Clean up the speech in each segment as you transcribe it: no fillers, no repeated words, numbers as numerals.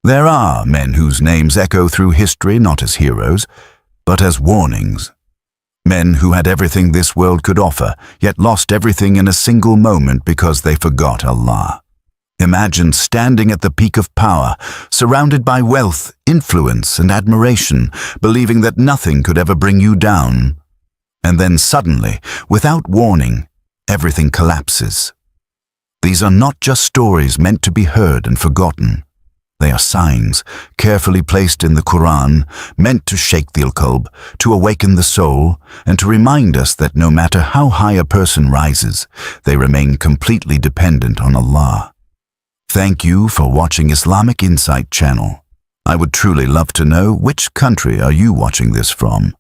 There are men whose names echo through history not as heroes, but as warnings. Men who had everything this world could offer, yet lost everything in a single moment because they forgot Allah. Imagine standing at the peak of power, surrounded by wealth, influence, and admiration, believing that nothing could ever bring you down. And then suddenly, without warning, everything collapses. These are not just stories meant to be heard and forgotten. They are signs, carefully placed in the Quran, meant to shake the qalb, to awaken the soul, and to remind us that no matter how high a person rises, they remain completely dependent on Allah. Thank you for watching Islamic Insight channel. I would truly love to know which country are you watching this from.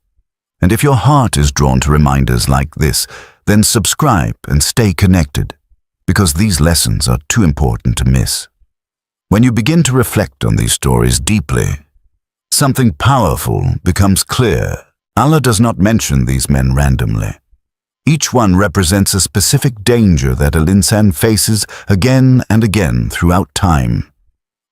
And if your heart is drawn to reminders like this, then subscribe and stay connected, because these lessons are too important to miss. When you begin to reflect on these stories deeply, something powerful becomes clear. Allah does not mention these men randomly. Each one represents a specific danger that al-insan faces again and again throughout time.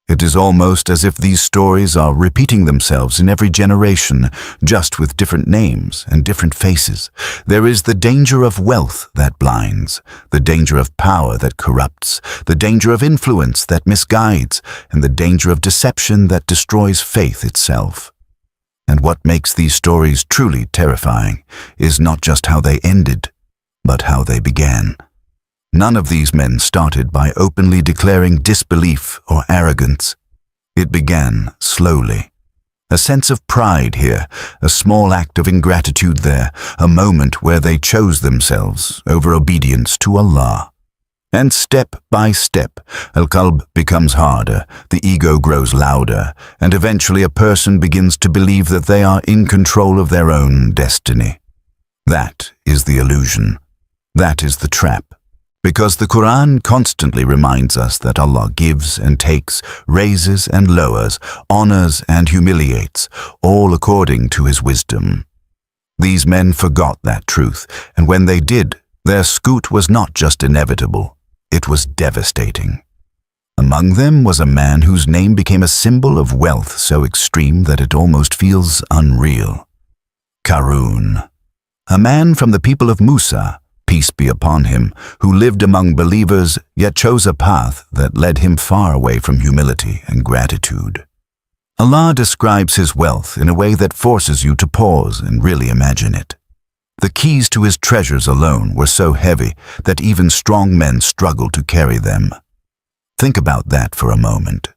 It is almost as if these stories are repeating themselves in every generation, just with different names and different faces. There is the danger of wealth that blinds, the danger of power that corrupts, the danger of influence that misguides, and the danger of deception that destroys faith itself. And what makes these stories truly terrifying is not just how they ended, but how they began. None of these men started by openly declaring disbelief or arrogance. It began slowly. A sense of pride here, a small act of ingratitude there, a moment where they chose themselves over obedience to Allah. And step by step, al-qalb becomes harder, the ego grows louder, and eventually a person begins to believe that they are in control of their own destiny. That is the illusion. That is the trap. Because the Quran constantly reminds us that Allah gives and takes, raises and lowers, honors and humiliates, all according to His wisdom. These men forgot that truth, and when they did, their scoot was not just inevitable, it was devastating. Among them was a man whose name became a symbol of wealth so extreme that it almost feels unreal. Qarun, a man from the people of Musa, peace be upon him, who lived among believers yet chose a path that led him far away from humility and gratitude. Allah describes his wealth in a way that forces you to pause and really imagine it. The keys to his treasures alone were so heavy that even strong men struggled to carry them. Think about that for a moment.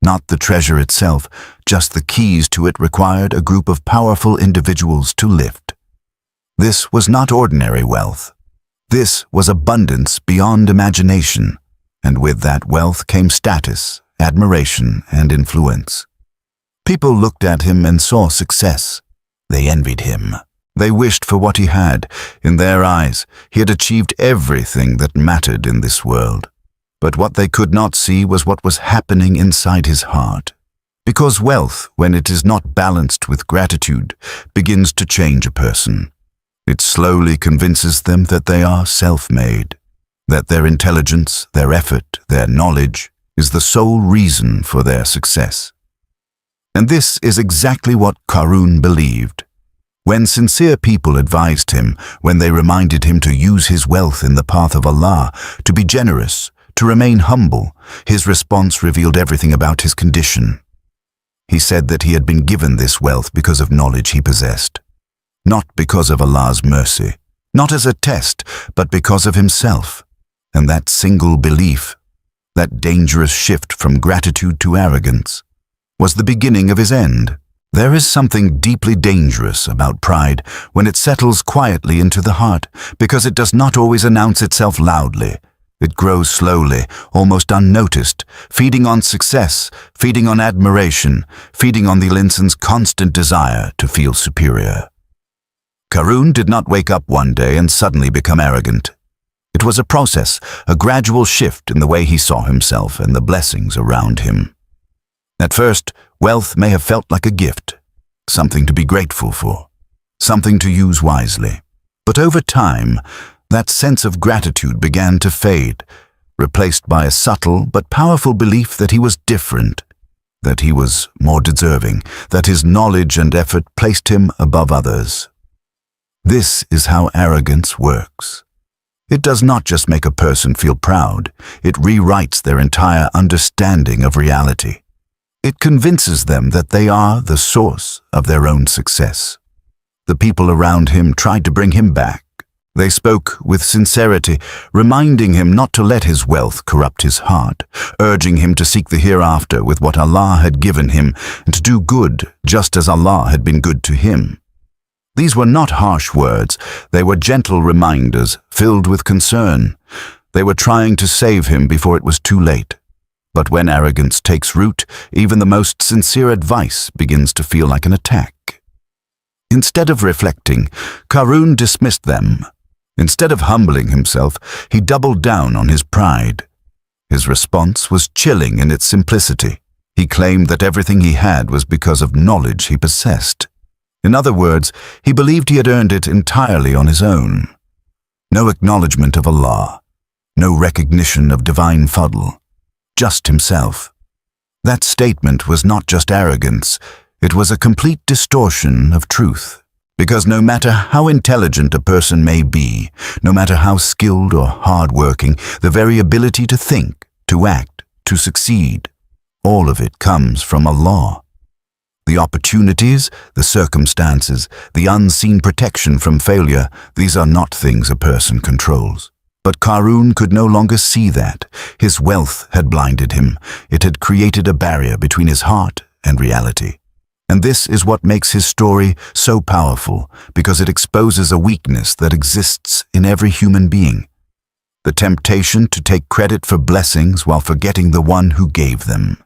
Not the treasure itself, just the keys to it required a group of powerful individuals to lift. This was not ordinary wealth. This was abundance beyond imagination, and with that wealth came status, admiration, and influence. People looked at him and saw success. They envied him. They wished for what he had. In their eyes, he had achieved everything that mattered in this world. But what they could not see was what was happening inside his heart. Because wealth, when it is not balanced with gratitude, begins to change a person. It slowly convinces them that they are self-made, that their intelligence, their effort, their knowledge is the sole reason for their success. And this is exactly what Qarun believed. When sincere people advised him, when they reminded him to use his wealth in the path of Allah, to be generous, to remain humble, his response revealed everything about his condition. He said that he had been given this wealth because of knowledge he possessed. Not because of Allah's mercy, not as a test, but because of himself. And that single belief, that dangerous shift from gratitude to arrogance, was the beginning of his end. There is something deeply dangerous about pride when it settles quietly into the heart, because it does not always announce itself loudly. It grows slowly, almost unnoticed, feeding on success, feeding on admiration, feeding on the al-insan's constant desire to feel superior. Qarun did not wake up one day and suddenly become arrogant. It was a process, a gradual shift in the way he saw himself and the blessings around him. At first, wealth may have felt like a gift, something to be grateful for, something to use wisely. But over time, that sense of gratitude began to fade, replaced by a subtle but powerful belief that he was different. that he was more deserving, that his knowledge and effort placed him above others. This is how arrogance works. It does not just make a person feel proud, it rewrites their entire understanding of reality. It convinces them that they are the source of their own success. The people around him tried to bring him back. They spoke with sincerity, reminding him not to let his wealth corrupt his heart, urging him to seek the hereafter with what Allah had given him and to do good just as Allah had been good to him. These were not harsh words, they were gentle reminders filled with concern. They were trying to save him before it was too late. But when arrogance takes root, even the most sincere advice begins to feel like an attack. Instead of reflecting, Qarun dismissed them. Instead of humbling himself, he doubled down on his pride. His response was chilling in its simplicity. He claimed that everything he had was because of knowledge he possessed. In other words, he believed he had earned it entirely on his own. No acknowledgement of Allah, no recognition of divine fadl, just himself. That statement was not just arrogance, it was a complete distortion of truth. Because no matter how intelligent a person may be, no matter how skilled or hard-working, the very ability to think, to act, to succeed, all of it comes from Allah. The opportunities, the circumstances, the unseen protection from failure, these are not things a person controls. But Qarun could no longer see that. His wealth had blinded him. It had created a barrier between his heart and reality. And this is what makes his story so powerful, because it exposes a weakness that exists in every human being. The temptation to take credit for blessings while forgetting the one who gave them.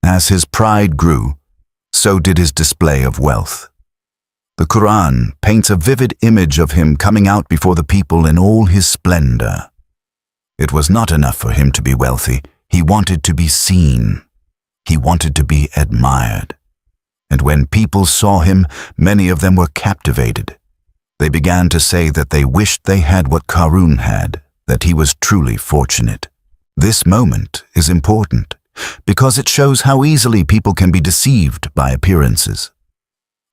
As his pride grew, so did his display of wealth. The Quran paints a vivid image of him coming out before the people in all his splendor. It was not enough for him to be wealthy. He wanted to be seen. He wanted to be admired. And when people saw him, many of them were captivated. They began to say that they wished they had what Qarun had, that he was truly fortunate. This moment is important, because it shows how easily people can be deceived by appearances.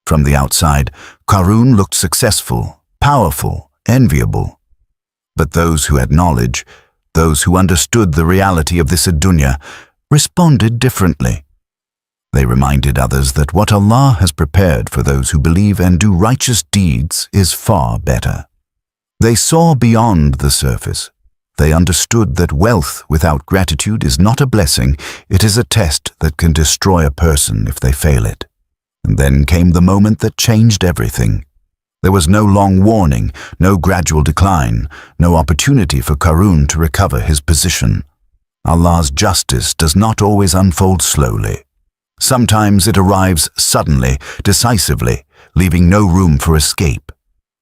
From the outside, Qarun looked successful, powerful, enviable. But those who had knowledge, those who understood the reality of this dunya, responded differently. They reminded others that what Allah has prepared for those who believe and do righteous deeds is far better. They saw beyond the surface. They understood that wealth without gratitude is not a blessing, it is a test that can destroy a person if they fail it. And then came the moment that changed everything. There was no long warning, no gradual decline, no opportunity for Qarun to recover his position. Allah's justice does not always unfold slowly. Sometimes it arrives suddenly, decisively, leaving no room for escape.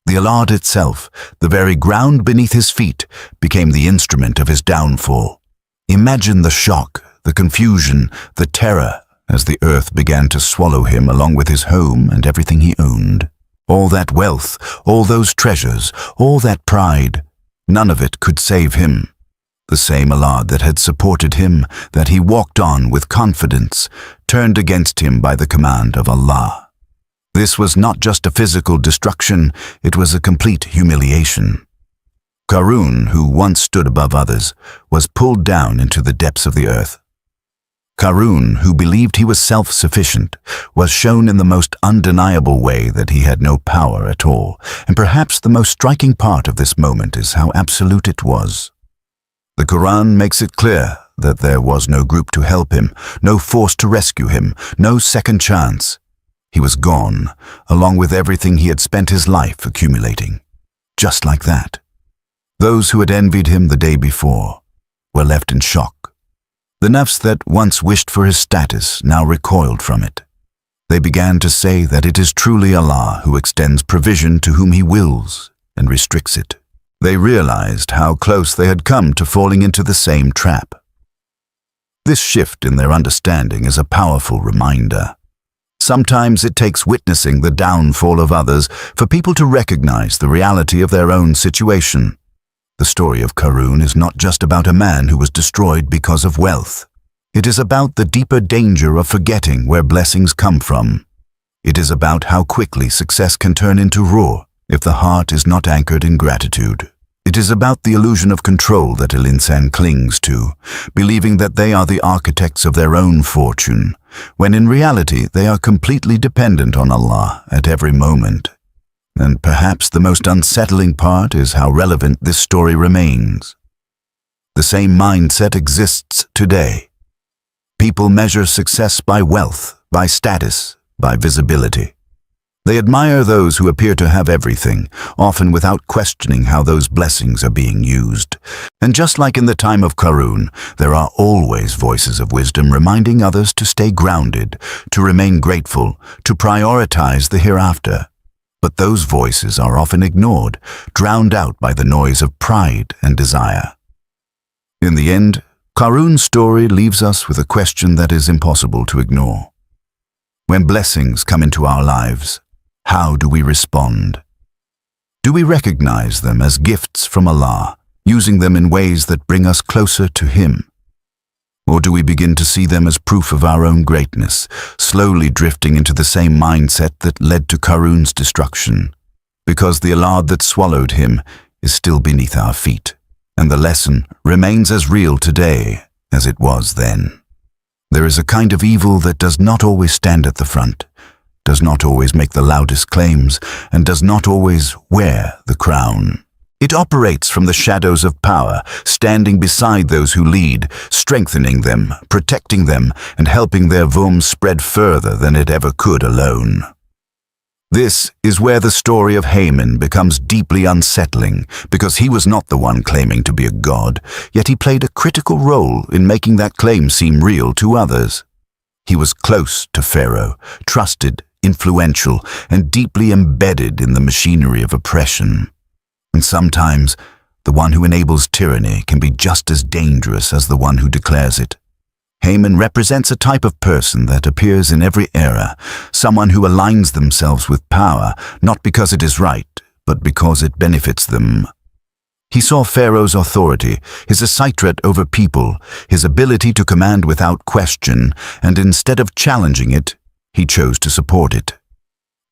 The Alad itself, the very ground beneath his feet, became the instrument of his downfall. Imagine the shock, the confusion, the terror, as the earth began to swallow him along with his home and everything he owned. All that wealth, all those treasures, all that pride, none of it could save him. The same Allah that had supported him, that he walked on with confidence, turned against him by the command of Allah. This was not just a physical destruction, it was a complete humiliation. Qarun, who once stood above others, was pulled down into the depths of the earth. Qarun, who believed he was self-sufficient, was shown in the most undeniable way that he had no power at all, and perhaps the most striking part of this moment is how absolute it was. The Quran makes it clear that there was no group to help him, no force to rescue him, no second chance. He was gone, along with everything he had spent his life accumulating. Just like that. Those who had envied him the day before were left in shock. The nafs that once wished for his status now recoiled from it. They began to say that it is truly Allah who extends provision to whom He wills and restricts it. They realized how close they had come to falling into the same trap. This shift in their understanding is a powerful reminder. Sometimes it takes witnessing the downfall of others for people to recognize the reality of their own situation. The story of Qarun is not just about a man who was destroyed because of wealth. It is about the deeper danger of forgetting where blessings come from. It is about how quickly success can turn into ruin if the heart is not anchored in gratitude. It is about the illusion of control that an insan clings to, believing that they are the architects of their own fortune, when in reality they are completely dependent on Allah at every moment. And perhaps the most unsettling part is how relevant this story remains. The same mindset exists today. People measure success by wealth, by status, by visibility. They admire those who appear to have everything, often without questioning how those blessings are being used. And just like in the time of Qarun, there are always voices of wisdom reminding others to stay grounded, to remain grateful, to prioritize the hereafter. But those voices are often ignored, drowned out by the noise of pride and desire. In the end, Qarun's story leaves us with a question that is impossible to ignore. When blessings come into our lives, how do we respond? Do we recognize them as gifts from Allah, using them in ways that bring us closer to Him? Or do we begin to see them as proof of our own greatness, slowly drifting into the same mindset that led to Qarun's destruction? Because the Allah that swallowed him is still beneath our feet, and the lesson remains as real today as it was then. There is a kind of evil that does not always stand at the front, does not always make the loudest claims, and does not always wear the crown. It operates from the shadows of power, standing beside those who lead, strengthening them, protecting them, and helping their Vum spread further than it ever could alone. This is where the story of Haman becomes deeply unsettling, because he was not the one claiming to be a god, yet he played a critical role in making that claim seem real to others. He was close to Pharaoh, trusted, influential, and deeply embedded in the machinery of oppression. And sometimes, the one who enables tyranny can be just as dangerous as the one who declares it. Haman represents a type of person that appears in every era, someone who aligns themselves with power, not because it is right, but because it benefits them. He saw Pharaoh's authority, his asaitrate over people, his ability to command without question, and instead of challenging it, he chose to support it.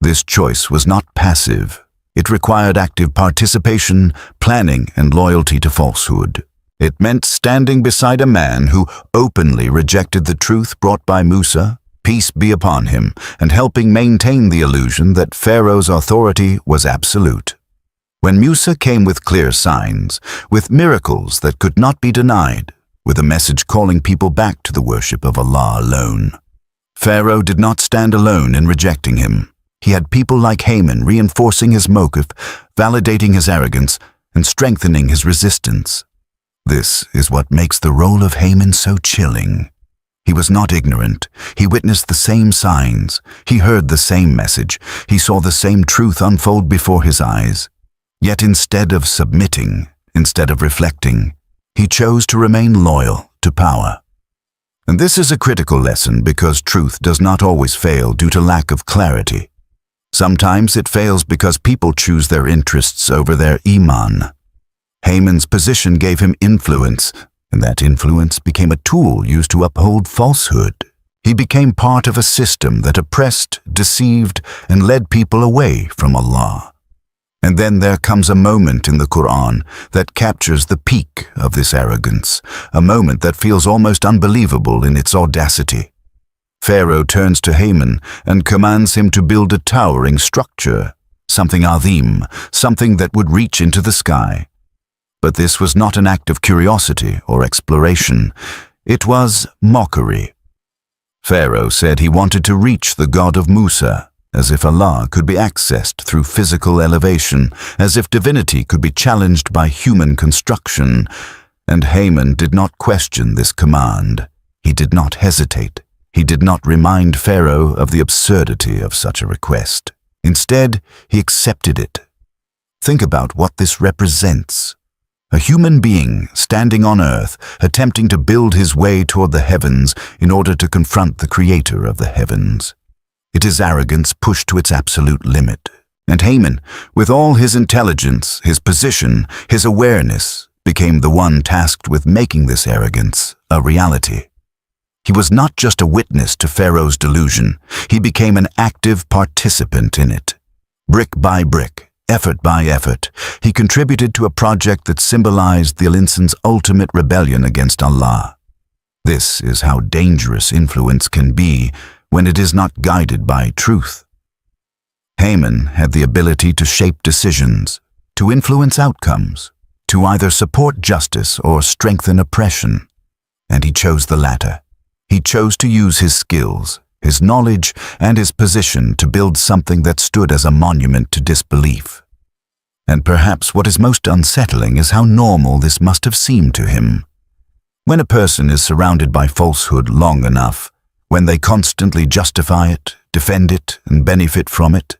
This choice was not passive. It required active participation, planning, and loyalty to falsehood. It meant standing beside a man who openly rejected the truth brought by Musa, peace be upon him, and helping maintain the illusion that Pharaoh's authority was absolute. When Musa came with clear signs, with miracles that could not be denied, with a message calling people back to the worship of Allah alone, Pharaoh did not stand alone in rejecting him. He had people like Haman reinforcing his moqif, validating his arrogance, and strengthening his resistance. This is what makes the role of Haman so chilling. He was not ignorant. He witnessed the same signs. He heard the same message. He saw the same truth unfold before his eyes. Yet instead of submitting, instead of reflecting, he chose to remain loyal to power. And this is a critical lesson because truth does not always fail due to lack of clarity. Sometimes it fails because people choose their interests over their iman. Haman's position gave him influence, and that influence became a tool used to uphold falsehood. He became part of a system that oppressed, deceived, and led people away from Allah. And then there comes a moment in the Quran that captures the peak of this arrogance, a moment that feels almost unbelievable in its audacity. Pharaoh turns to Haman and commands him to build a towering structure, something azim, something that would reach into the sky. But this was not an act of curiosity or exploration. It was mockery. Pharaoh said he wanted to reach the God of Musa, as if Allah could be accessed through physical elevation, as if divinity could be challenged by human construction. And Haman did not question this command. He did not hesitate. He did not remind Pharaoh of the absurdity of such a request. Instead, he accepted it. Think about what this represents. A human being standing on earth, attempting to build his way toward the heavens in order to confront the creator of the heavens. It is arrogance pushed to its absolute limit. And Haman, with all his intelligence, his position, his awareness, became the one tasked with making this arrogance a reality. He was not just a witness to Pharaoh's delusion, he became an active participant in it. Brick by brick, effort by effort, he contributed to a project that symbolized the Alinsans' ultimate rebellion against Allah. This is how dangerous influence can be when it is not guided by truth. Haman had the ability to shape decisions, to influence outcomes, to either support justice or strengthen oppression. And he chose the latter. He chose to use his skills, his knowledge, and his position to build something that stood as a monument to disbelief. And perhaps what is most unsettling is how normal this must have seemed to him. When a person is surrounded by falsehood long enough, when they constantly justify it, defend it, and benefit from it,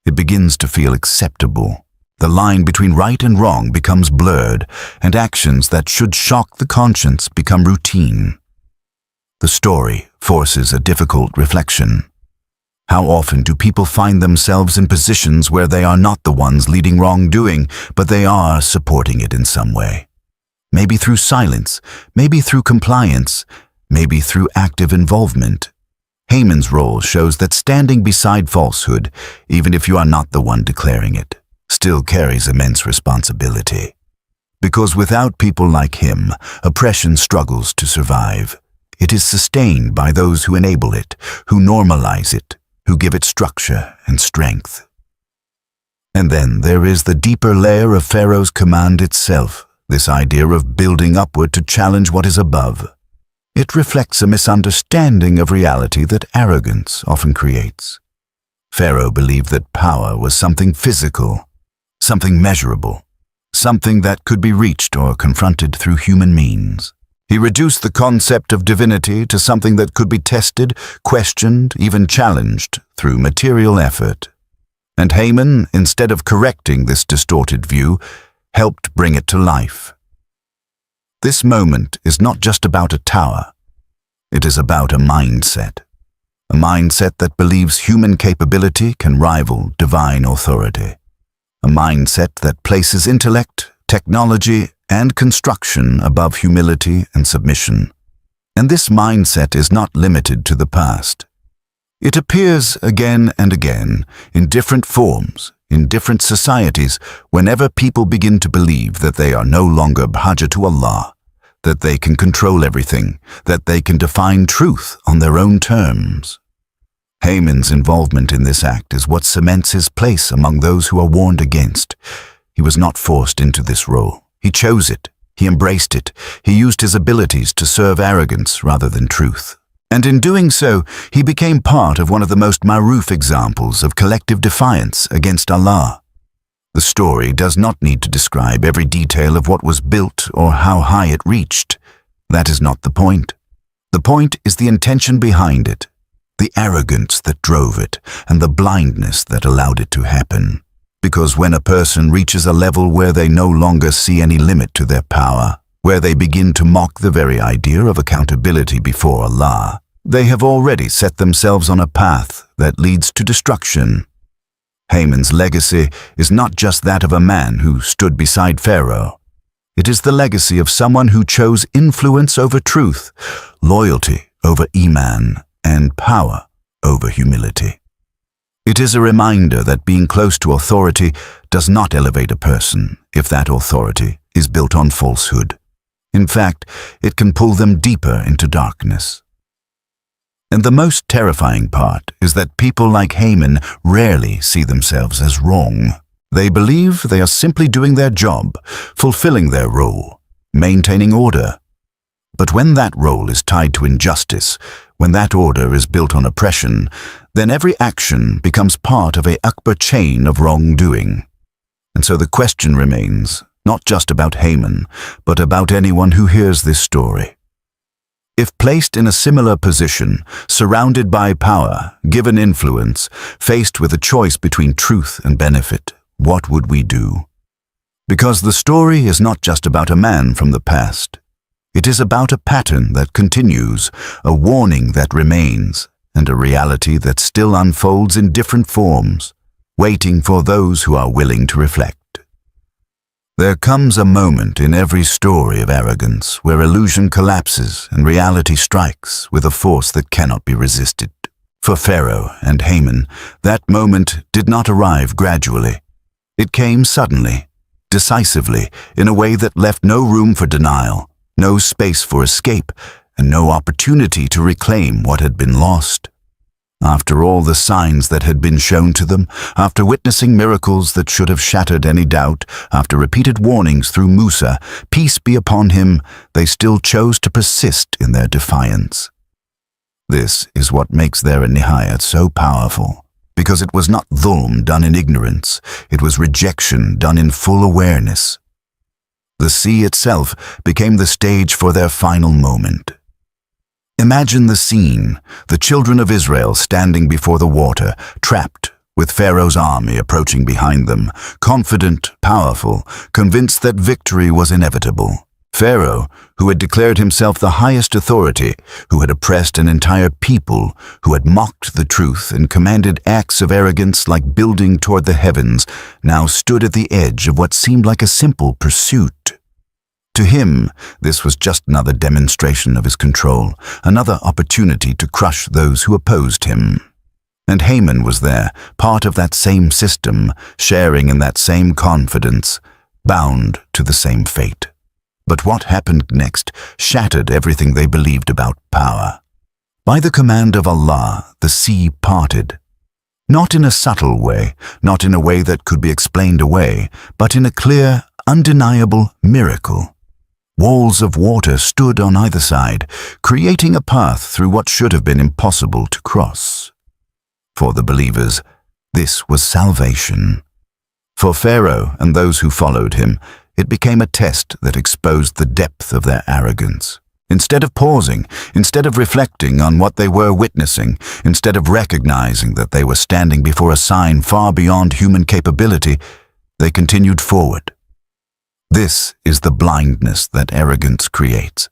it begins to feel acceptable. The line between right and wrong becomes blurred, and actions that should shock the conscience become routine. The story forces a difficult reflection. How often do people find themselves in positions where they are not the ones leading wrongdoing, but they are supporting it in some way? Maybe through silence, maybe through compliance, maybe through active involvement. Haman's role shows that standing beside falsehood, even if you are not the one declaring it, still carries immense responsibility. Because without people like him, oppression struggles to survive. It is sustained by those who enable it, who normalize it, who give it structure and strength. And then there is the deeper layer of Pharaoh's command itself, this idea of building upward to challenge what is above. It reflects a misunderstanding of reality that arrogance often creates. Pharaoh believed that power was something physical, something measurable, something that could be reached or confronted through human means. He reduced the concept of divinity to something that could be tested, questioned, even challenged through material effort. And Haman, instead of correcting this distorted view, helped bring it to life. This moment is not just about a tower. It is about a mindset. A mindset that believes human capability can rival divine authority. A mindset that places intellect, technology, and construction above humility and submission. And this mindset is not limited to the past. It appears again and again, in different forms, in different societies, whenever people begin to believe that they are no longer Haja to Allah, that they can control everything, that they can define truth on their own terms. Haman's involvement in this act is what cements his place among those who are warned against. He was not forced into this role. He chose it. He embraced it. He used his abilities to serve arrogance rather than truth. And in doing so, he became part of one of the most maruf examples of collective defiance against Allah. The story does not need to describe every detail of what was built or how high it reached. That is not the point. The point is the intention behind it, the arrogance that drove it, and the blindness that allowed it to happen. Because when a person reaches a level where they no longer see any limit to their power, where they begin to mock the very idea of accountability before Allah, they have already set themselves on a path that leads to destruction. Haman's legacy is not just that of a man who stood beside Pharaoh. It is the legacy of someone who chose influence over truth, loyalty over Iman, and power over humility. It is a reminder that being close to authority does not elevate a person if that authority is built on falsehood. In fact, it can pull them deeper into darkness. And the most terrifying part is that people like Haman rarely see themselves as wrong. They believe they are simply doing their job, fulfilling their role, maintaining order. But when that role is tied to injustice, when that order is built on oppression, then every action becomes part of a Akbar chain of wrongdoing. And so the question remains, not just about Haman, but about anyone who hears this story. If placed in a similar position, surrounded by power, given influence, faced with a choice between truth and benefit, what would we do? Because the story is not just about a man from the past. It is about a pattern that continues, a warning that remains, and a reality that still unfolds in different forms, waiting for those who are willing to reflect. There comes a moment in every story of arrogance where illusion collapses and reality strikes with a force that cannot be resisted. For Pharaoh and Haman, that moment did not arrive gradually. It came suddenly, decisively, in a way that left no room for denial, no space for escape, and no opportunity to reclaim what had been lost. After all the signs that had been shown to them, after witnessing miracles that should have shattered any doubt, after repeated warnings through Musa, peace be upon him, they still chose to persist in their defiance. This is what makes their nihayat so powerful, because it was not dhulm done in ignorance, it was rejection done in full awareness. The sea itself became the stage for their final moment. Imagine the scene, the children of Israel standing before the water, trapped, with Pharaoh's army approaching behind them, confident, powerful, convinced that victory was inevitable. Pharaoh, who had declared himself the highest authority, who had oppressed an entire people, who had mocked the truth and commanded acts of arrogance like building toward the heavens, now stood at the edge of what seemed like a simple pursuit. To him, this was just another demonstration of his control, another opportunity to crush those who opposed him. And Haman was there, part of that same system, sharing in that same confidence, bound to the same fate. But what happened next shattered everything they believed about power. By the command of Allah, the sea parted. Not in a subtle way, not in a way that could be explained away, but in a clear, undeniable miracle. Walls of water stood on either side, creating a path through what should have been impossible to cross. For the believers, this was salvation. For Pharaoh and those who followed him, it became a test that exposed the depth of their arrogance. Instead of pausing, instead of reflecting on what they were witnessing, instead of recognizing that they were standing before a sign far beyond human capability, they continued forward. This is the blindness that arrogance creates.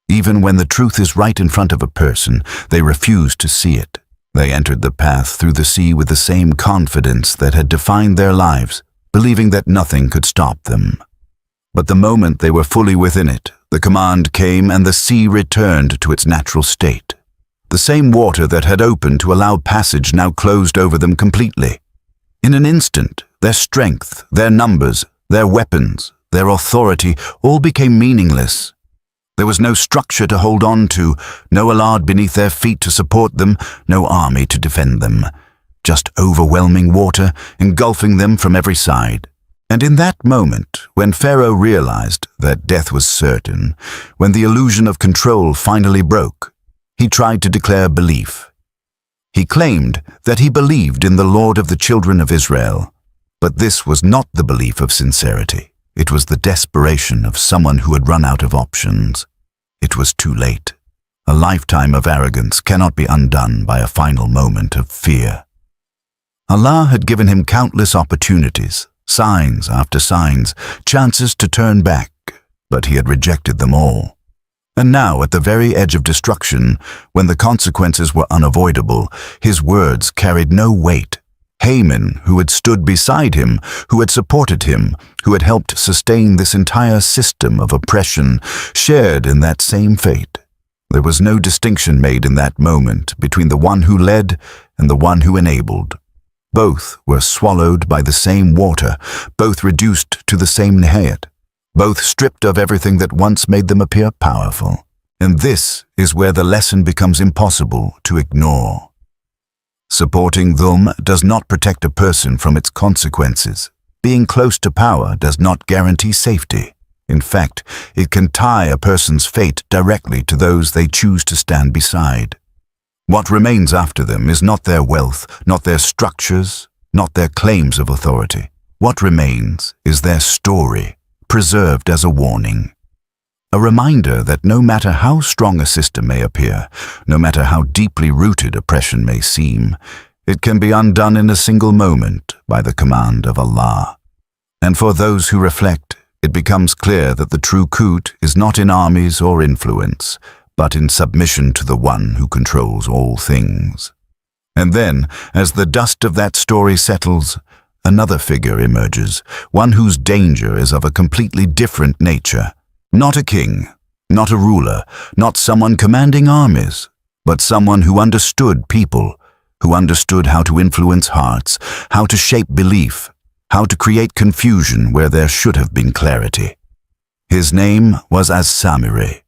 Even when the truth is right in front of a person, they refuse to see it. They entered the path through the sea with the same confidence that had defined their lives, believing that nothing could stop them. But the moment they were fully within it, the command came and the sea returned to its natural state. The same water that had opened to allow passage now closed over them completely. In an instant, their strength, their numbers, their weapons, their authority all became meaningless. There was no structure to hold on to, no Alad beneath their feet to support them, no army to defend them. Just overwhelming water engulfing them from every side. And in that moment, when Pharaoh realized that death was certain, when the illusion of control finally broke, he tried to declare belief. He claimed that he believed in the Lord of the children of Israel, but this was not the belief of sincerity. It was the desperation of someone who had run out of options. It was too late. A lifetime of arrogance cannot be undone by a final moment of fear. Allah had given him countless opportunities, signs after signs, chances to turn back, but he had rejected them all. And now, at the very edge of destruction, when the consequences were unavoidable, his words carried no weight. Haman, who had stood beside him, who had supported him, who had helped sustain this entire system of oppression, shared in that same fate. There was no distinction made in that moment between the one who led and the one who enabled. Both were swallowed by the same water, both reduced to the same nihayat, both stripped of everything that once made them appear powerful. And this is where the lesson becomes impossible to ignore. Supporting dhulm does not protect a person from its consequences. Being close to power does not guarantee safety. In fact, it can tie a person's fate directly to those they choose to stand beside. What remains after them is not their wealth, not their structures, not their claims of authority. What remains is their story, preserved as a warning. A reminder that no matter how strong a system may appear, no matter how deeply rooted oppression may seem, it can be undone in a single moment by the command of Allah. And for those who reflect, it becomes clear that the true qut is not in armies or influence, but in submission to the one who controls all things. And then, as the dust of that story settles, another figure emerges, one whose danger is of a completely different nature. Not a king, not a ruler, not someone commanding armies, but someone who understood people, who understood how to influence hearts, how to shape belief, how to create confusion where there should have been clarity. His name was As-Samiri.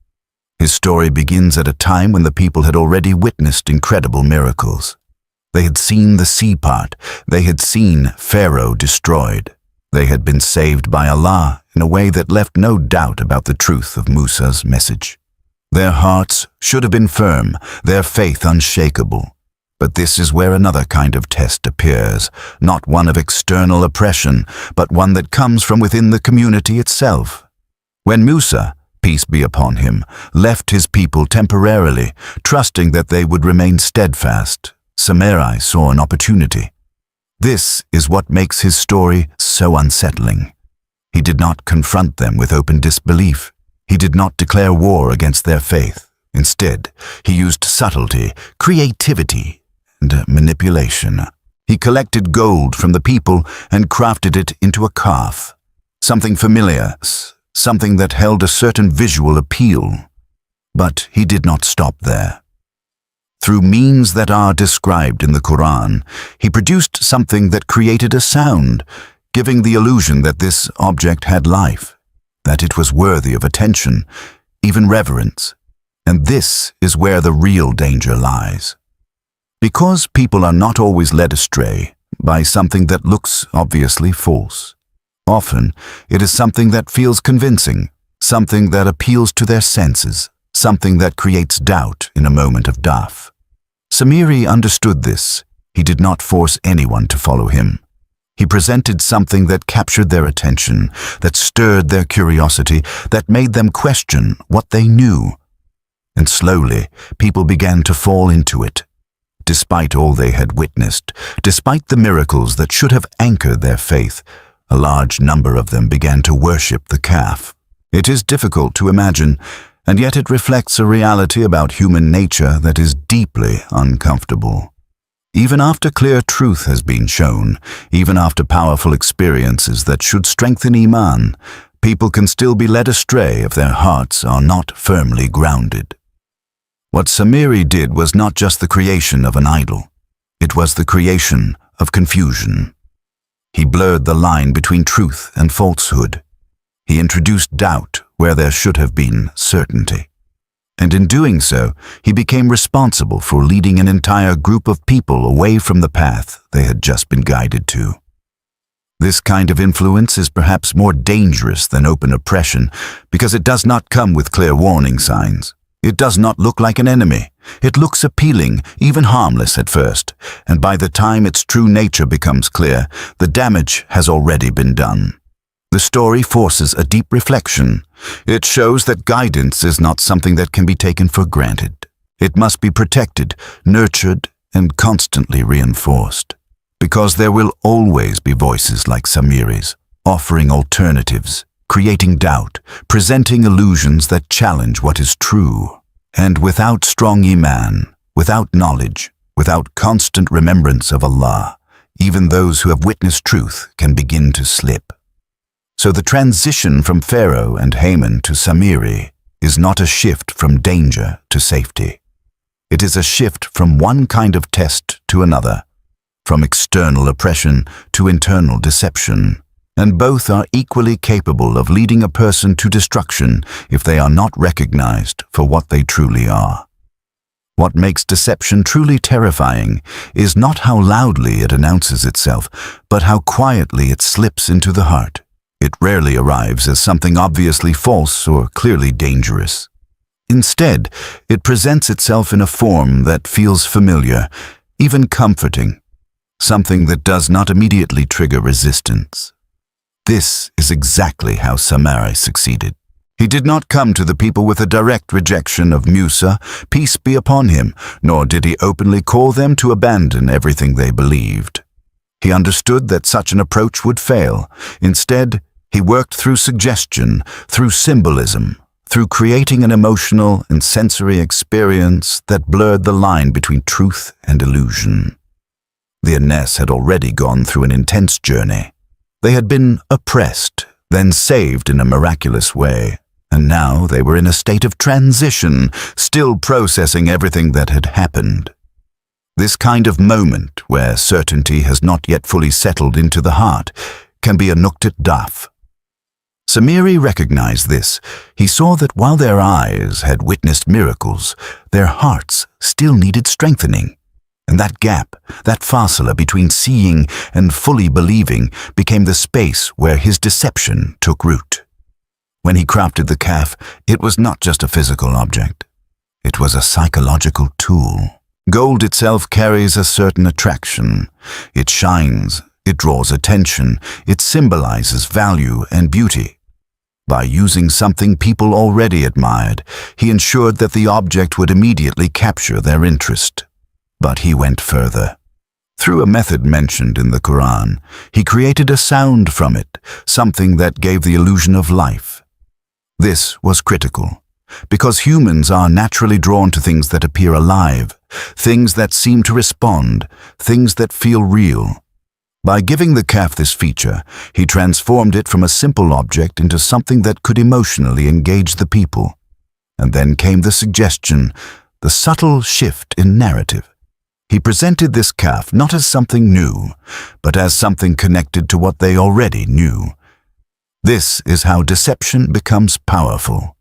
His story begins at a time when the people had already witnessed incredible miracles. They had seen the sea part. They had seen Pharaoh destroyed. They had been saved by Allah in a way that left no doubt about the truth of Musa's message. Their hearts should have been firm, their faith unshakable. But this is where another kind of test appears, not one of external oppression, but one that comes from within the community itself. When Musa, peace be upon him, left his people temporarily, trusting that they would remain steadfast, Samiri saw an opportunity. This is what makes his story so unsettling. He did not confront them with open disbelief. He did not declare war against their faith. Instead, he used subtlety, creativity, and manipulation. He collected gold from the people and crafted it into a calf, something familiar, something that held a certain visual appeal. But he did not stop there. Through means that are described in the Quran, he produced something that created a sound, giving the illusion that this object had life, that it was worthy of attention, even reverence. And this is where the real danger lies. Because people are not always led astray by something that looks obviously false. Often, it is something that feels convincing, something that appeals to their senses, something that creates doubt in a moment of doubt. Samiri understood this. He did not force anyone to follow him. He presented something that captured their attention, that stirred their curiosity, that made them question what they knew. And slowly, people began to fall into it. Despite all they had witnessed, despite the miracles that should have anchored their faith, a large number of them began to worship the calf. It is difficult to imagine, and yet it reflects a reality about human nature that is deeply uncomfortable. Even after clear truth has been shown, even after powerful experiences that should strengthen Iman, people can still be led astray if their hearts are not firmly grounded. What Samiri did was not just the creation of an idol. It was the creation of confusion. He blurred the line between truth and falsehood. He introduced doubt where there should have been certainty. And in doing so, he became responsible for leading an entire group of people away from the path they had just been guided to. This kind of influence is perhaps more dangerous than open oppression because it does not come with clear warning signs. It does not look like an enemy. It looks appealing, even harmless at first, and by the time its true nature becomes clear, the damage has already been done. The story forces a deep reflection. It shows that guidance is not something that can be taken for granted. It must be protected, nurtured, and constantly reinforced. Because there will always be voices like Samiri's, offering alternatives, creating doubt, presenting illusions that challenge what is true. And without strong Iman, without knowledge, without constant remembrance of Allah, even those who have witnessed truth can begin to slip. So the transition from Pharaoh and Haman to Samiri is not a shift from danger to safety. It is a shift from one kind of test to another, from external oppression to internal deception. And both are equally capable of leading a person to destruction if they are not recognized for what they truly are. What makes deception truly terrifying is not how loudly it announces itself, but how quietly it slips into the heart. It rarely arrives as something obviously false or clearly dangerous. Instead, it presents itself in a form that feels familiar, even comforting, something that does not immediately trigger resistance. This is exactly how Samiri succeeded. He did not come to the people with a direct rejection of Musa, peace be upon him, nor did he openly call them to abandon everything they believed. He understood that such an approach would fail. Instead, he worked through suggestion, through symbolism, through creating an emotional and sensory experience that blurred the line between truth and illusion. The Ines had already gone through an intense journey. They had been oppressed, then saved in a miraculous way, and now they were in a state of transition, still processing everything that had happened. This kind of moment, where certainty has not yet fully settled into the heart, can be a nuqtat daf. Samiri recognized this. He saw that while their eyes had witnessed miracles, their hearts still needed strengthening. And that gap, that fasila between seeing and fully believing, became the space where his deception took root. When he crafted the kaf, it was not just a physical object. It was a psychological tool. Gold itself carries a certain attraction. It shines, it draws attention, it symbolizes value and beauty. By using something people already admired, he ensured that the object would immediately capture their interest. But he went further. Through a method mentioned in the Quran, he created a sound from it, something that gave the illusion of life. This was critical, because humans are naturally drawn to things that appear alive, things that seem to respond, things that feel real. By giving the kaf this feature, he transformed it from a simple object into something that could emotionally engage the people. And then came the suggestion, the subtle shift in narrative. He presented this kaf not as something new, but as something connected to what they already knew. This is how deception becomes powerful.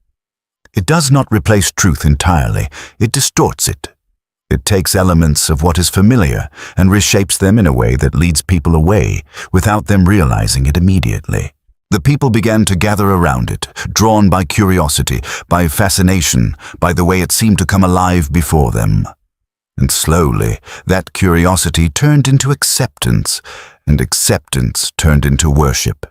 It does not replace truth entirely, it distorts it. It takes elements of what is familiar and reshapes them in a way that leads people away without them realizing it immediately. The people began to gather around it, drawn by curiosity, by fascination, by the way it seemed to come alive before them. And slowly, that curiosity turned into acceptance, and acceptance turned into worship.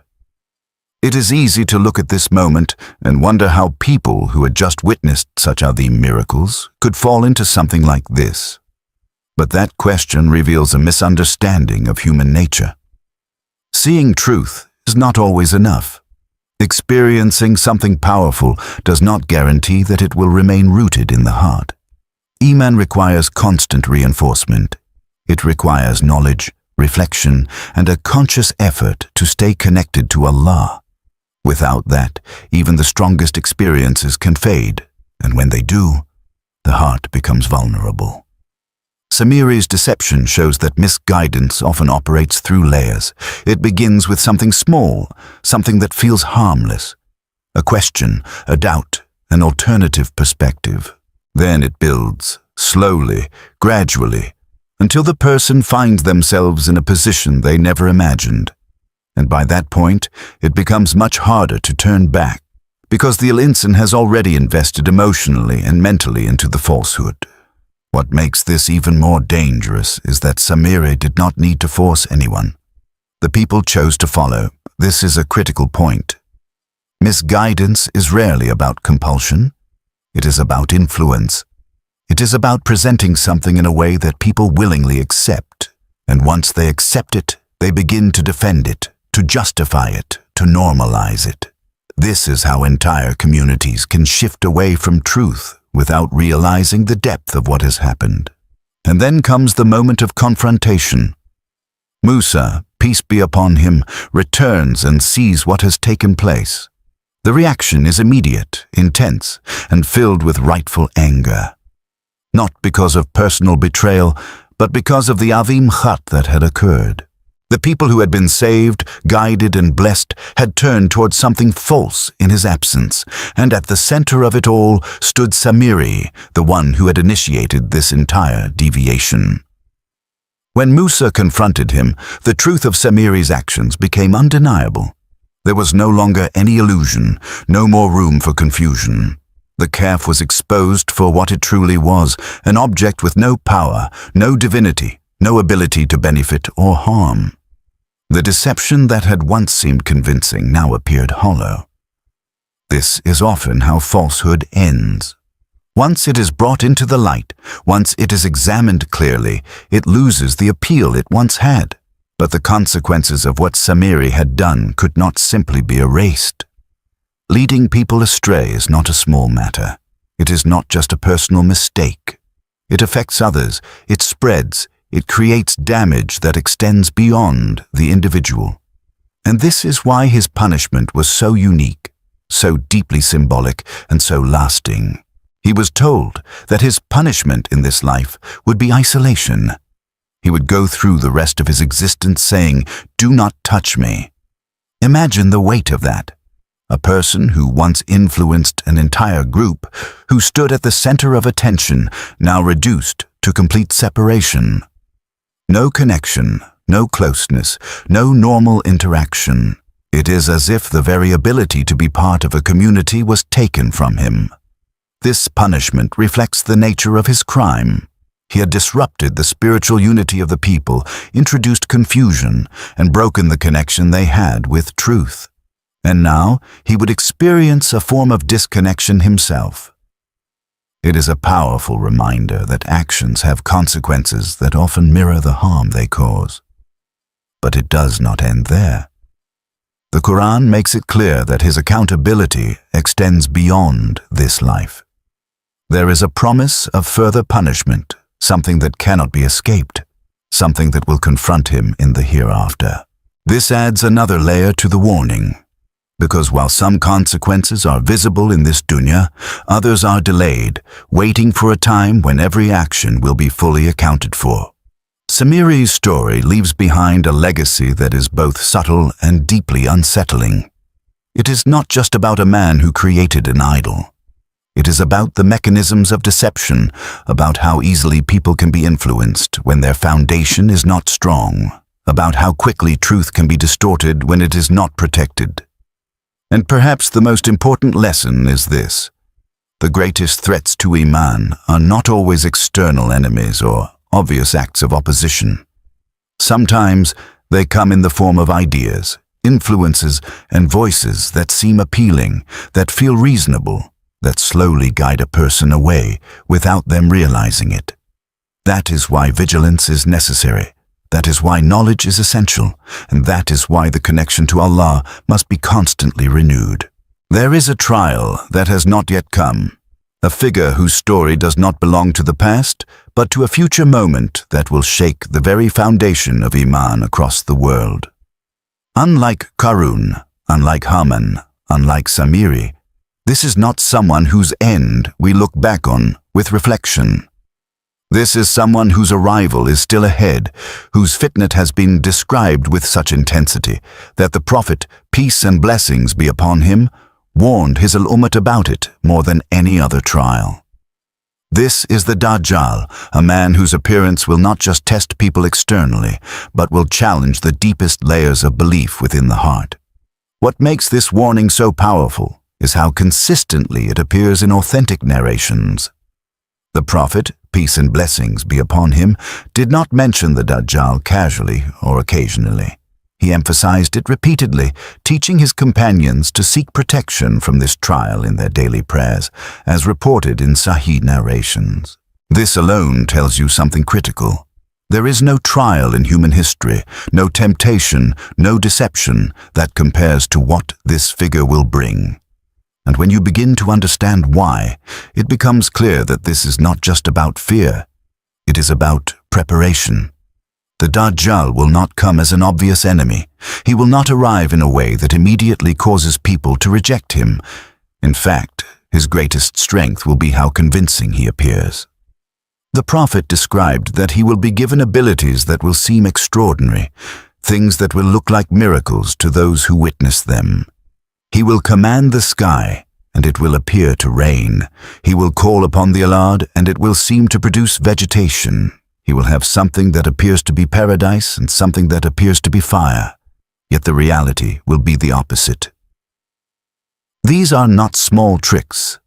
It is easy to look at this moment and wonder how people who had just witnessed such miracles could fall into something like this. But that question reveals a misunderstanding of human nature. Seeing truth is not always enough. Experiencing something powerful does not guarantee that it will remain rooted in the heart. Iman requires constant reinforcement. It requires knowledge, reflection, and a conscious effort to stay connected to Allah. Without that, even the strongest experiences can fade, and when they do, the heart becomes vulnerable. Samiri's deception shows that misguidance often operates through layers. It begins with something small, something that feels harmless. A question, a doubt, an alternative perspective. Then it builds, slowly, gradually, until the person finds themselves in a position they never imagined. And by that point, it becomes much harder to turn back, because the al-insan has already invested emotionally and mentally into the falsehood. What makes this even more dangerous is that Samiri did not need to force anyone. The people chose to follow. This is a critical point. Misguidance is rarely about compulsion. It is about influence. It is about presenting something in a way that people willingly accept. And once they accept it, they begin to defend it, to justify it, to normalize it. This is how entire communities can shift away from truth without realizing the depth of what has happened. And then comes the moment of confrontation. Musa, peace be upon him, returns and sees what has taken place. The reaction is immediate, intense, and filled with rightful anger. Not because of personal betrayal, but because of the avim khat that had occurred. The people who had been saved, guided, and blessed had turned towards something false in his absence, and at the center of it all stood Samiri, the one who had initiated this entire deviation. When Musa confronted him, the truth of Samiri's actions became undeniable. There was no longer any illusion, no more room for confusion. The kaf was exposed for what it truly was, an object with no power, no divinity, no ability to benefit or harm. The deception that had once seemed convincing now appeared hollow. This is often how falsehood ends. Once it is brought into the light, once it is examined clearly, it loses the appeal it once had. But the consequences of what Samiri had done could not simply be erased. Leading people astray is not a small matter. It is not just a personal mistake. It affects others, it spreads, it creates damage that extends beyond the individual. And this is why his punishment was so unique, so deeply symbolic, and so lasting. He was told that his punishment in this life would be isolation. He would go through the rest of his existence saying, "Do not touch me." Imagine the weight of that. A person who once influenced an entire group, who stood at the center of attention, now reduced to complete separation. No connection, no closeness, no normal interaction. It is as if the very ability to be part of a community was taken from him. This punishment reflects the nature of his crime. He had disrupted the spiritual unity of the people, introduced confusion, and broken the connection they had with truth. And now he would experience a form of disconnection himself. It is a powerful reminder that actions have consequences that often mirror the harm they cause. But it does not end there. The Quran makes it clear that his accountability extends beyond this life. There is a promise of further punishment, something that cannot be escaped, something that will confront him in the hereafter. This adds another layer to the warning, because while some consequences are visible in this dunya, others are delayed, waiting for a time when every action will be fully accounted for. Samiri's story leaves behind a legacy that is both subtle and deeply unsettling. It is not just about a man who created an idol. It is about the mechanisms of deception, about how easily people can be influenced when their foundation is not strong, about how quickly truth can be distorted when it is not protected. And perhaps the most important lesson is this: the greatest threats to Iman are not always external enemies or obvious acts of opposition. Sometimes they come in the form of ideas, influences, and voices that seem appealing, that feel reasonable, that slowly guide a person away without them realizing it. That is why vigilance is necessary. That is why knowledge is essential, and that is why the connection to Allah must be constantly renewed. There is a trial that has not yet come, a figure whose story does not belong to the past, but to a future moment that will shake the very foundation of Iman across the world. Unlike Qarun, unlike Haman, unlike Samiri, this is not someone whose end we look back on with reflection. This is someone whose arrival is still ahead, whose fitnat has been described with such intensity that the Prophet, peace and blessings be upon him, warned his ummah about it more than any other trial. This is the Dajjal, a man whose appearance will not just test people externally, but will challenge the deepest layers of belief within the heart. What makes this warning so powerful is how consistently it appears in authentic narrations. The Prophet, peace and blessings be upon him, did not mention the Dajjal casually or occasionally. He emphasized it repeatedly, teaching his companions to seek protection from this trial in their daily prayers, as reported in Sahih narrations. This alone tells you something critical. There is no trial in human history, no temptation, no deception that compares to what this figure will bring. And when you begin to understand why, it becomes clear that this is not just about fear. It is about preparation. The Dajjal will not come as an obvious enemy. He will not arrive in a way that immediately causes people to reject him. In fact, his greatest strength will be how convincing he appears. The Prophet described that he will be given abilities that will seem extraordinary, things that will look like miracles to those who witness them. He will command the sky, and it will appear to rain. He will call upon the Alad, and it will seem to produce vegetation. He will have something that appears to be paradise and something that appears to be fire. Yet the reality will be the opposite. These are not small tricks.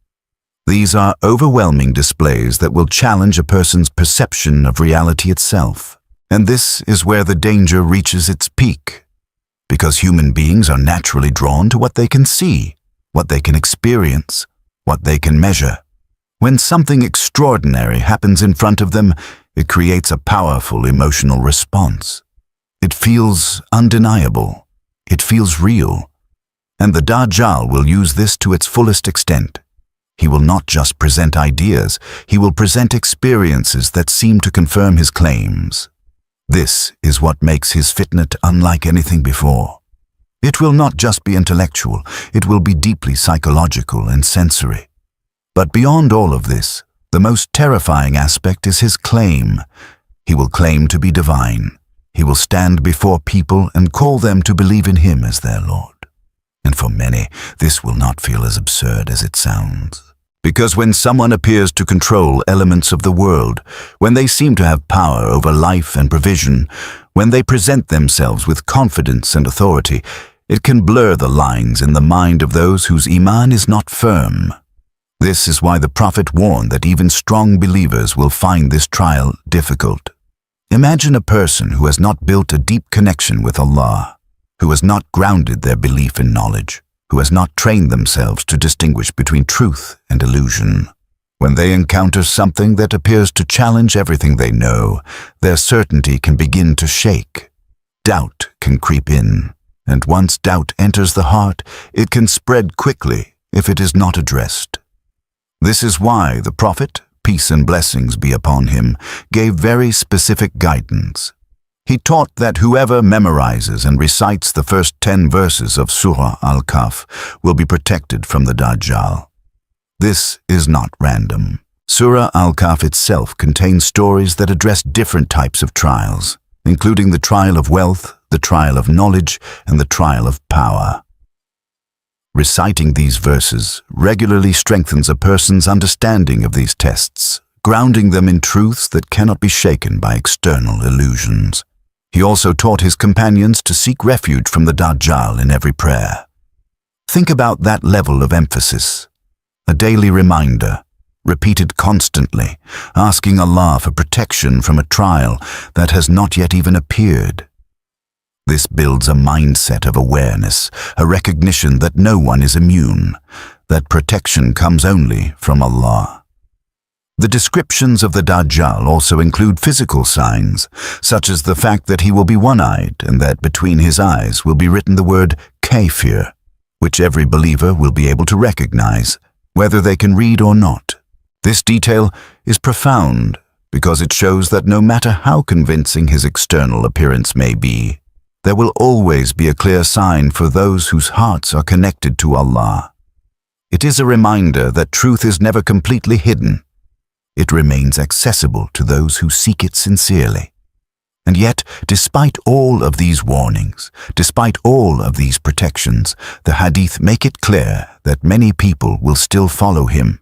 These are overwhelming displays that will challenge a person's perception of reality itself. And this is where the danger reaches its peak. Because human beings are naturally drawn to what they can see, what they can experience, what they can measure. When something extraordinary happens in front of them, it creates a powerful emotional response. It feels undeniable. It feels real. And the Dajjal will use this to its fullest extent. He will not just present ideas, he will present experiences that seem to confirm his claims. This is what makes his fitnat unlike anything before. It will not just be intellectual, it will be deeply psychological and sensory. But beyond all of this, the most terrifying aspect is his claim. He will claim to be divine. He will stand before people and call them to believe in him as their Lord. And for many, this will not feel as absurd as it sounds. Because when someone appears to control elements of the world, when they seem to have power over life and provision, when they present themselves with confidence and authority, it can blur the lines in the mind of those whose iman is not firm. This is why the Prophet warned that even strong believers will find this trial difficult. Imagine a person who has not built a deep connection with Allah, who has not grounded their belief in knowledge, who has not trained themselves to distinguish between truth and illusion. When they encounter something that appears to challenge everything they know, their certainty can begin to shake. Doubt can creep in, and once doubt enters the heart, it can spread quickly if it is not addressed. This is why the Prophet, peace and blessings be upon him, gave very specific guidance. He taught that whoever memorizes and recites the first 10 verses of Surah Al-Kahf will be protected from the Dajjal. This is not random. Surah Al-Kahf itself contains stories that address different types of trials, including the trial of wealth, the trial of knowledge, and the trial of power. Reciting these verses regularly strengthens a person's understanding of these tests, grounding them in truths that cannot be shaken by external illusions. He also taught his companions to seek refuge from the Dajjal in every prayer. Think about that level of emphasis. A daily reminder, repeated constantly, asking Allah for protection from a trial that has not yet even appeared. This builds a mindset of awareness, a recognition that no one is immune, that protection comes only from Allah. The descriptions of the Dajjal also include physical signs, such as the fact that he will be one-eyed and that between his eyes will be written the word kafir, which every believer will be able to recognize, whether they can read or not. This detail is profound because it shows that no matter how convincing his external appearance may be, there will always be a clear sign for those whose hearts are connected to Allah. It is a reminder that truth is never completely hidden. It remains accessible to those who seek it sincerely. And yet, despite all of these warnings, despite all of these protections, the Hadith make it clear that many people will still follow him.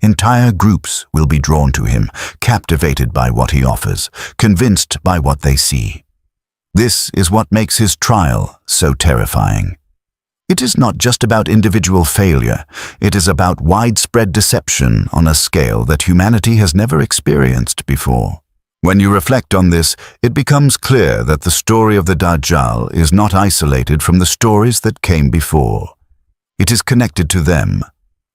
Entire groups will be drawn to him, captivated by what he offers, convinced by what they see. This is what makes his trial so terrifying. It is not just about individual failure, it is about widespread deception on a scale that humanity has never experienced before. When you reflect on this, it becomes clear that the story of the Dajjal is not isolated from the stories that came before. It is connected to them.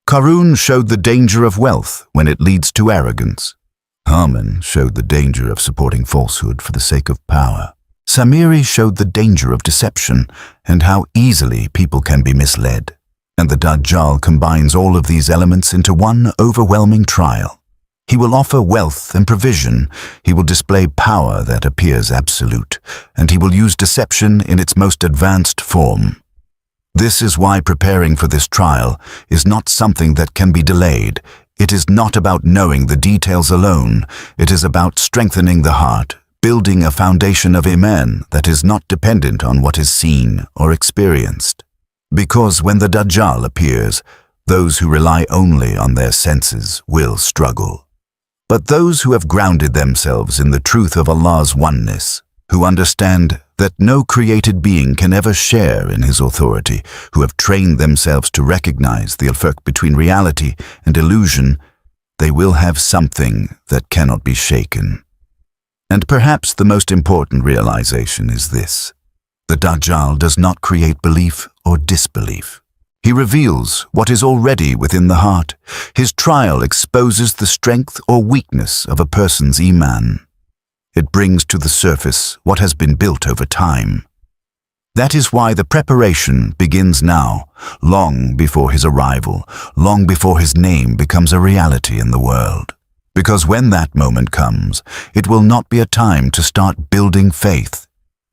Qarun showed the danger of wealth when it leads to arrogance. Haman showed the danger of supporting falsehood for the sake of power. Samiri showed the danger of deception and how easily people can be misled. And the Dajjal combines all of these elements into one overwhelming trial. He will offer wealth and provision, he will display power that appears absolute, and he will use deception in its most advanced form. This is why preparing for this trial is not something that can be delayed. It is not about knowing the details alone, it is about strengthening the heart, building a foundation of Iman that is not dependent on what is seen or experienced. Because when the Dajjal appears, those who rely only on their senses will struggle. But those who have grounded themselves in the truth of Allah's oneness, who understand that no created being can ever share in His authority, who have trained themselves to recognize the al-farq between reality and illusion, they will have something that cannot be shaken. And perhaps the most important realization is this: the Dajjal does not create belief or disbelief. He reveals what is already within the heart. His trial exposes the strength or weakness of a person's Iman. It brings to the surface what has been built over time. That is why the preparation begins now, long before his arrival, long before his name becomes a reality in the world. Because when that moment comes, it will not be a time to start building faith.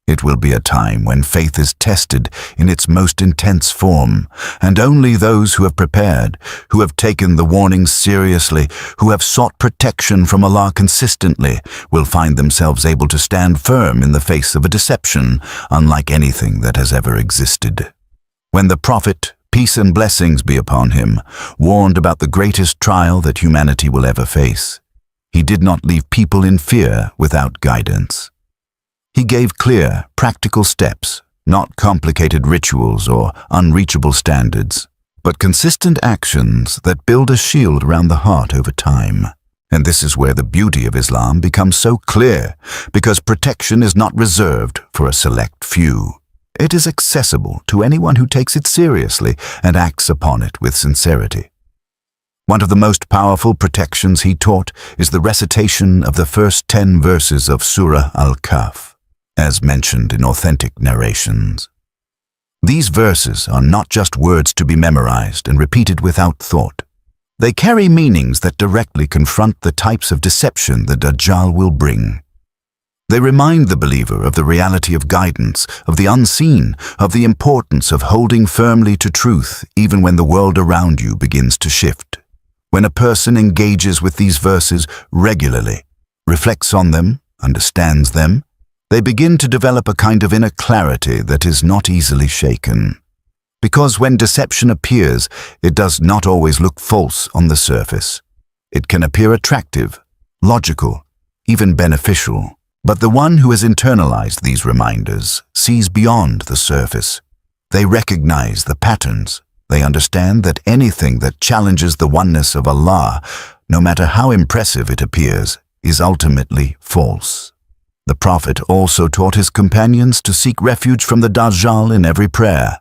It will be a time when faith is tested in its most intense form, and only those who have prepared, who have taken the warnings seriously, who have sought protection from Allah consistently, will find themselves able to stand firm in the face of a deception unlike anything that has ever existed. When the Prophet, peace and blessings be upon him, warned about the greatest trial that humanity will ever face, he did not leave people in fear without guidance. He gave clear, practical steps, not complicated rituals or unreachable standards, but consistent actions that build a shield around the heart over time. And this is where the beauty of Islam becomes so clear, because protection is not reserved for a select few. It is accessible to anyone who takes it seriously and acts upon it with sincerity. One of the most powerful protections he taught is the recitation of the first 10 verses of Surah Al-Kahf, as mentioned in authentic narrations. These verses are not just words to be memorized and repeated without thought. They carry meanings that directly confront the types of deception the Dajjal will bring. They remind the believer of the reality of guidance, of the unseen, of the importance of holding firmly to truth even when the world around you begins to shift. When a person engages with these verses regularly, reflects on them, understands them, they begin to develop a kind of inner clarity that is not easily shaken. Because when deception appears, it does not always look false on the surface. It can appear attractive, logical, even beneficial. But the one who has internalized these reminders sees beyond the surface. They recognize the patterns. They understand that anything that challenges the oneness of Allah, no matter how impressive it appears, is ultimately false. The Prophet also taught his companions to seek refuge from the Dajjal in every prayer.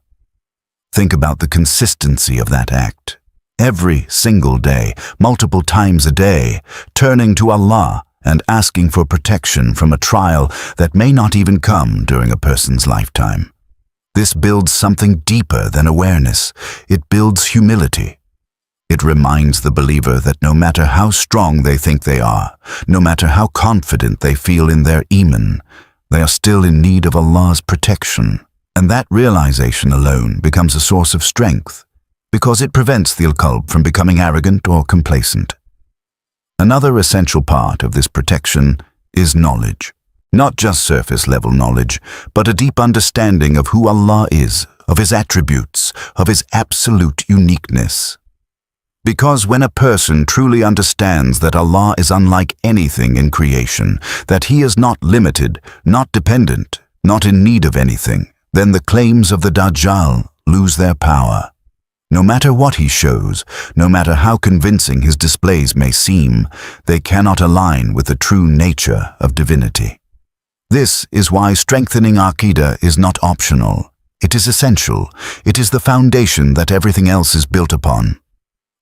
Think about the consistency of that act. Every single day, multiple times a day, turning to Allah and asking for protection from a trial that may not even come during a person's lifetime. This builds something deeper than awareness. It builds humility. It reminds the believer that no matter how strong they think they are, no matter how confident they feel in their iman, they are still in need of Allah's protection. And that realization alone becomes a source of strength, because it prevents the al-qalb from becoming arrogant or complacent. Another essential part of this protection is knowledge. Not just surface-level knowledge, but a deep understanding of who Allah is, of His attributes, of His absolute uniqueness. Because when a person truly understands that Allah is unlike anything in creation, that He is not limited, not dependent, not in need of anything, then the claims of the Dajjal lose their power. No matter what he shows, no matter how convincing his displays may seem, they cannot align with the true nature of divinity. This is why strengthening Aqidah is not optional. It is essential. It is the foundation that everything else is built upon.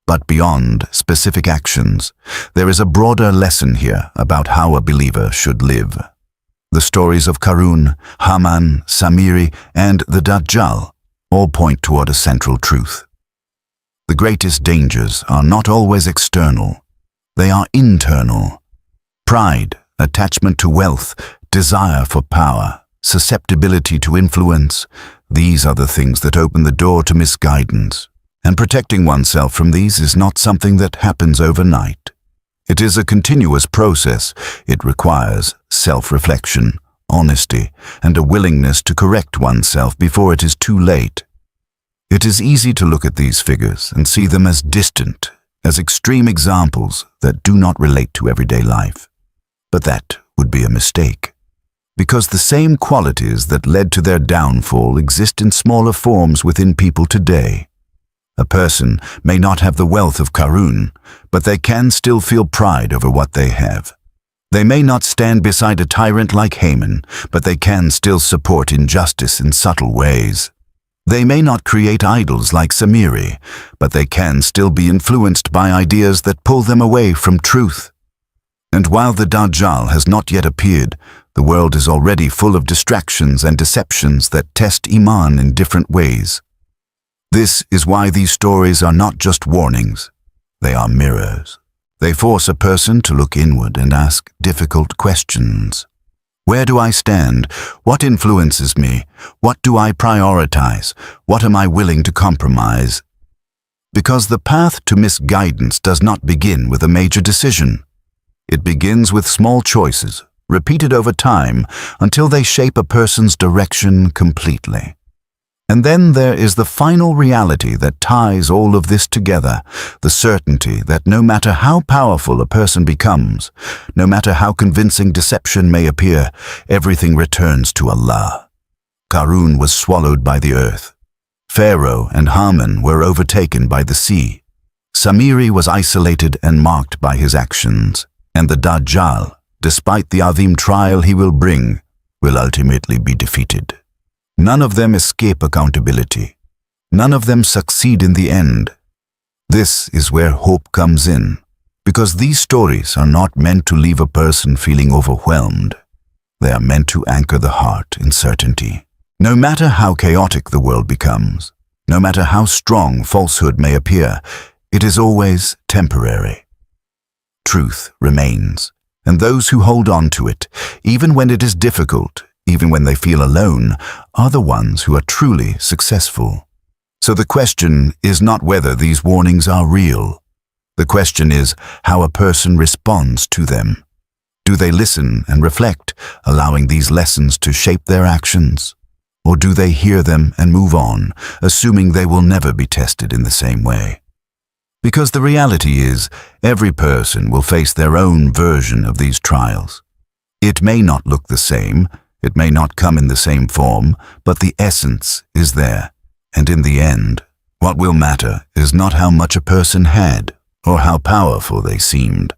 But beyond specific actions, there is a broader lesson here about how a believer should live. The stories of Qarun, Haman, Samiri, and the Dajjal all point toward a central truth. The greatest dangers are not always external. They are internal. Pride, attachment to wealth, desire for power, susceptibility to influence, these are the things that open the door to misguidance. And protecting oneself from these is not something that happens overnight. It is a continuous process. It requires self-reflection, honesty, and a willingness to correct oneself before it is too late. It is easy to look at these figures and see them as distant, as extreme examples that do not relate to everyday life. But that would be a mistake, because the same qualities that led to their downfall exist in smaller forms within people today. A person may not have the wealth of Qarun, but they can still feel pride over what they have. They may not stand beside a tyrant like Haman, but they can still support injustice in subtle ways. They may not create idols like Samiri, but they can still be influenced by ideas that pull them away from truth. And while the Dajjal has not yet appeared, the world is already full of distractions and deceptions that test Iman in different ways. This is why these stories are not just warnings. They are mirrors. They force a person to look inward and ask difficult questions. Where do I stand? What influences me? What do I prioritize? What am I willing to compromise? Because the path to misguidance does not begin with a major decision. It begins with small choices, repeated over time until they shape a person's direction completely. And then there is the final reality that ties all of this together, the certainty that no matter how powerful a person becomes, no matter how convincing deception may appear, everything returns to Allah. Qarun was swallowed by the earth. Pharaoh and Haman were overtaken by the sea. Samiri was isolated and marked by his actions. And the Dajjal, despite the Azim trial he will bring, will ultimately be defeated. None of them escape accountability. None of them succeed in the end. This is where hope comes in, because these stories are not meant to leave a person feeling overwhelmed. They are meant to anchor the heart in certainty. No matter how chaotic the world becomes, no matter how strong falsehood may appear, it is always temporary. Truth remains, and those who hold on to it, even when it is difficult, even when they feel alone, are the ones who are truly successful. So the question is not whether these warnings are real. The question is how a person responds to them. Do they listen and reflect, allowing these lessons to shape their actions? Or do they hear them and move on, assuming they will never be tested in the same way? Because the reality is, every person will face their own version of these trials. It may not look the same, it may not come in the same form, but the essence is there. And in the end, what will matter is not how much a person had, or how powerful they seemed,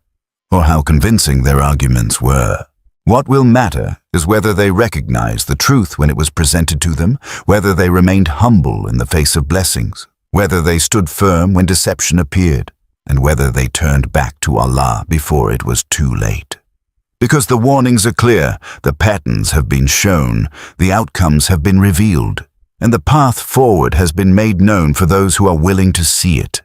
or how convincing their arguments were. What will matter is whether they recognized the truth when it was presented to them, whether they remained humble in the face of blessings, whether they stood firm when deception appeared, and whether they turned back to Allah before it was too late. Because the warnings are clear, the patterns have been shown, the outcomes have been revealed, and the path forward has been made known for those who are willing to see it.